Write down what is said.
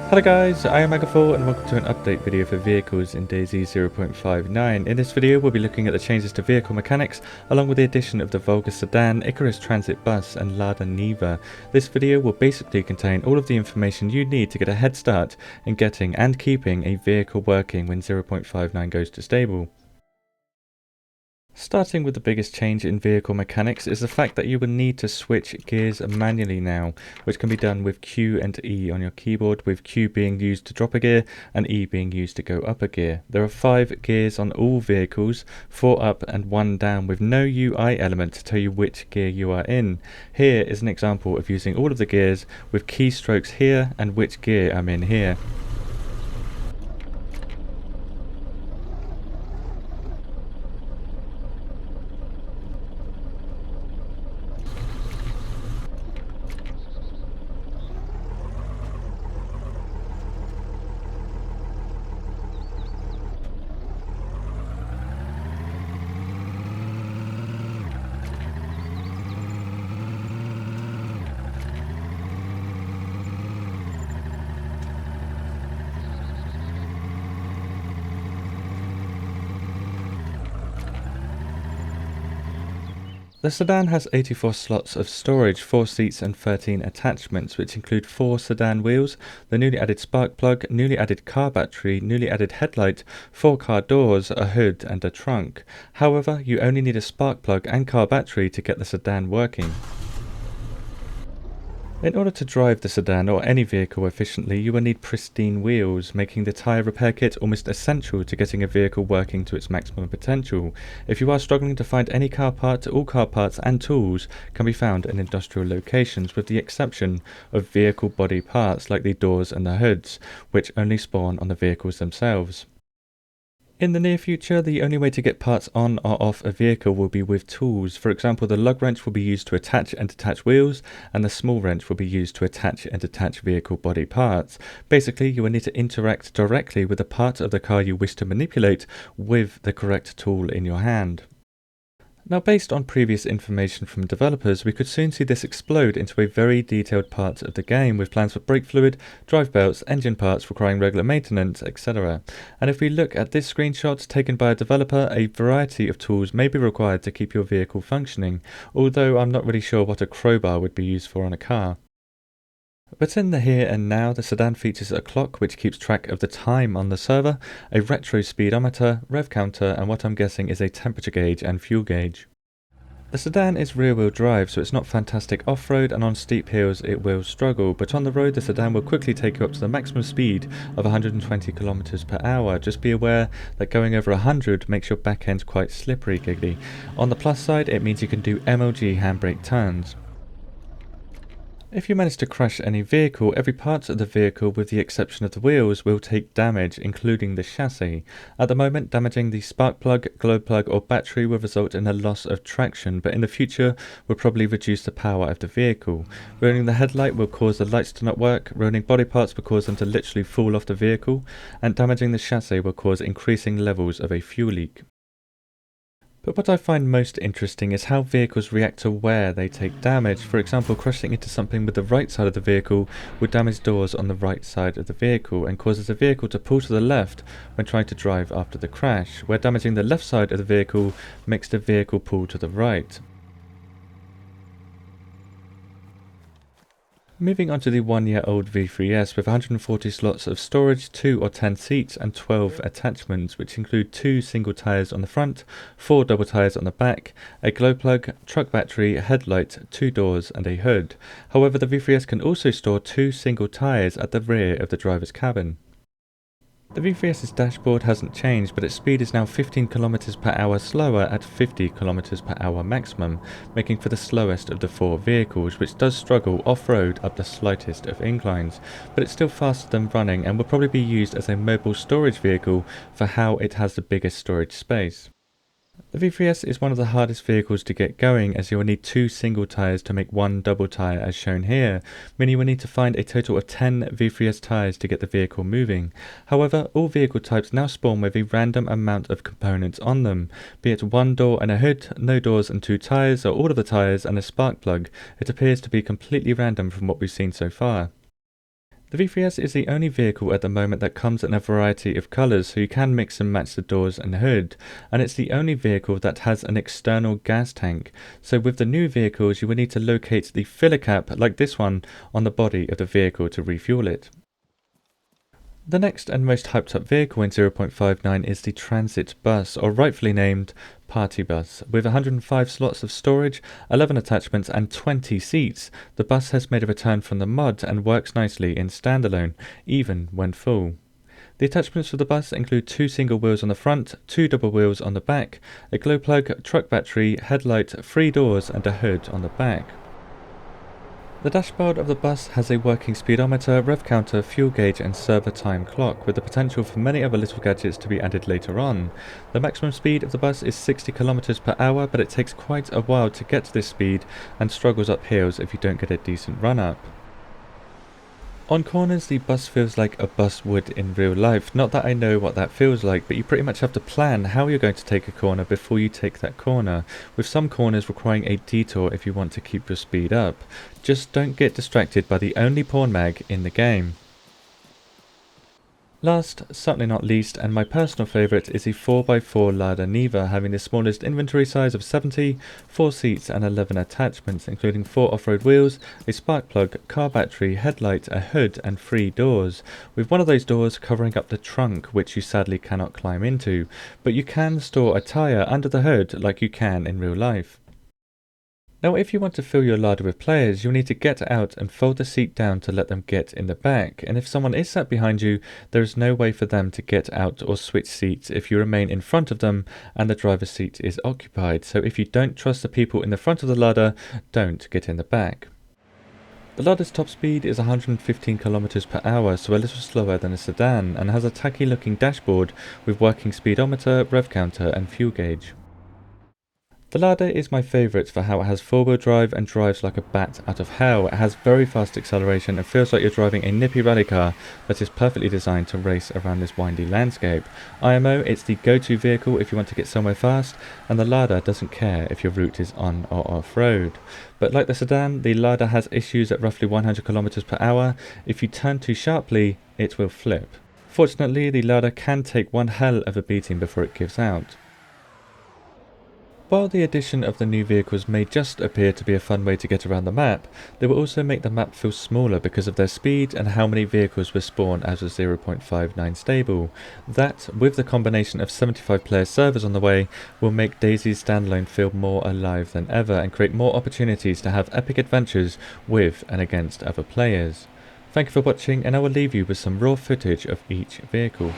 Hello guys, I am Megafull and welcome to an update video for vehicles in DayZ 0.59. In this video we'll be looking at the changes to vehicle mechanics along with the addition of the Volga Sedan, Icarus Transit Bus and Lada Niva. This video will basically contain all of the information you need to get a head start in getting and keeping a vehicle working when 0.59 goes to stable. Starting with the biggest change in vehicle mechanics is the fact that you will need to switch gears manually now, which can be done with Q and E on your keyboard, with Q being used to drop a gear and E being used to go up a gear. There are 5 gears on all vehicles, 4 up and 1 down, with no UI element to tell you which gear you are in. Here is an example of using all of the gears with keystrokes here and which gear I'm in here. The sedan has 84 slots of storage, 4 seats and 13 attachments, which include 4 sedan wheels, the newly added spark plug, newly added car battery, newly added headlight, 4 car doors, a hood and a trunk. However, you only need a spark plug and car battery to get the sedan working. In order to drive the sedan or any vehicle efficiently, you will need pristine wheels, making the tyre repair kit almost essential to getting a vehicle working to its maximum potential. If you are struggling to find any car part, all car parts and tools can be found in industrial locations, with the exception of vehicle body parts like the doors and the hoods, which only spawn on the vehicles themselves. In the near future, the only way to get parts on or off a vehicle will be with tools. For example, the lug wrench will be used to attach and detach wheels, and the small wrench will be used to attach and detach vehicle body parts. Basically, you will need to interact directly with the part of the car you wish to manipulate with the correct tool in your hand. Now, based on previous information from developers, we could soon see this explode into a very detailed part of the game, with plans for brake fluid, drive belts, engine parts requiring regular maintenance, etc. And if we look at this screenshot taken by a developer, a variety of tools may be required to keep your vehicle functioning, although I'm not really sure what a crowbar would be used for on a car. But in the here and now, the sedan features a clock which keeps track of the time on the server, a retro speedometer, rev counter, and what I'm guessing is a temperature gauge and fuel gauge. The sedan is rear-wheel drive, so it's not fantastic off-road, and on steep hills it will struggle, but on the road the sedan will quickly take you up to the maximum speed of 120 km per hour. Just be aware that going over 100 makes your back end quite slippery giggly. On the plus side, it means you can do MLG handbrake turns. If you manage to crash any vehicle, every part of the vehicle with the exception of the wheels will take damage, including the chassis. At the moment, damaging the spark plug, glow plug or battery will result in a loss of traction, but in the future will probably reduce the power of the vehicle. Ruining the headlight will cause the lights to not work, ruining body parts will cause them to literally fall off the vehicle, and damaging the chassis will cause increasing levels of a fuel leak. But what I find most interesting is how vehicles react to where they take damage. For example, crashing into something with the right side of the vehicle would damage doors on the right side of the vehicle and causes the vehicle to pull to the left when trying to drive after the crash, where damaging the left side of the vehicle makes the vehicle pull to the right. Moving on to the 1-year-old V3S with 140 slots of storage, 2 or 10 seats and 12 attachments, which include 2 single tyres on the front, 4 double tyres on the back, a glow plug, truck battery, headlight, 2 doors and a hood. However, the V3S can also store 2 single tyres at the rear of the driver's cabin. The V3S's dashboard hasn't changed, but its speed is now 15 km per hour slower at 50 km per hour maximum, making for the slowest of the 4 vehicles, which does struggle off-road up the slightest of inclines, but it's still faster than running and will probably be used as a mobile storage vehicle for how it has the biggest storage space. The V3S is one of the hardest vehicles to get going, as you will need 2 single tyres to make 1 double tyre as shown here, meaning you will need to find a total of 10 V3S tyres to get the vehicle moving. However, all vehicle types now spawn with a random amount of components on them, be it 1 door and a hood, no doors and 2 tyres, or all of the tyres and a spark plug. It appears to be completely random from what we've seen so far. The V3S is the only vehicle at the moment that comes in a variety of colours, so you can mix and match the doors and hood, and it's the only vehicle that has an external gas tank. So with the new vehicles you will need to locate the filler cap, like this one, on the body of the vehicle to refuel it. The next and most hyped up vehicle in 0.59 is the Transit Bus, or rightfully named Party Bus. With 105 slots of storage, 11 attachments and 20 seats, the bus has made a return from the mud and works nicely in standalone, even when full. The attachments for the bus include 2 single wheels on the front, 2 double wheels on the back, a glow plug, truck battery, headlight, 3 doors and a hood on the back. The dashboard of the bus has a working speedometer, rev counter, fuel gauge and server time clock, with the potential for many other little gadgets to be added later on. The maximum speed of the bus is 60 km per hour, but it takes quite a while to get to this speed and struggles up hills if you don't get a decent run up. On corners, the bus feels like a bus would in real life. Not that I know what that feels like, but you pretty much have to plan how you're going to take a corner before you take that corner, with some corners requiring a detour if you want to keep your speed up. Just don't get distracted by the only porn mag in the game. Last, certainly not least, and my personal favourite is the 4x4 Lada Niva, having the smallest inventory size of 70, 4 seats and 11 attachments, including 4 off-road wheels, a spark plug, car battery, headlight, a hood and 3 doors, with one of those doors covering up the trunk, which you sadly cannot climb into, but you can store a tyre under the hood like you can in real life. Now if you want to fill your Lada with players, you'll need to get out and fold the seat down to let them get in the back, and if someone is sat behind you, there is no way for them to get out or switch seats if you remain in front of them and the driver's seat is occupied. So if you don't trust the people in the front of the Lada, don't get in the back. The Lada's top speed is 115 km per hour, so a little slower than a sedan, and has a tacky looking dashboard with working speedometer, rev counter and fuel gauge. The Lada is my favourite for how it has 4-wheel drive and drives like a bat out of hell. It has very fast acceleration and feels like you're driving a nippy rally car that is perfectly designed to race around this windy landscape. IMO, it's the go-to vehicle if you want to get somewhere fast, and the Lada doesn't care if your route is on or off-road. But like the sedan, the Lada has issues at roughly 100 km per hour. If you turn too sharply, it will flip. Fortunately, the Lada can take one hell of a beating before it gives out. While the addition of the new vehicles may just appear to be a fun way to get around the map, they will also make the map feel smaller because of their speed and how many vehicles will spawn as a 0.59 stable. That, with the combination of 75 player servers on the way, will make DayZ's standalone feel more alive than ever and create more opportunities to have epic adventures with and against other players. Thank you for watching, and I will leave you with some raw footage of each vehicle.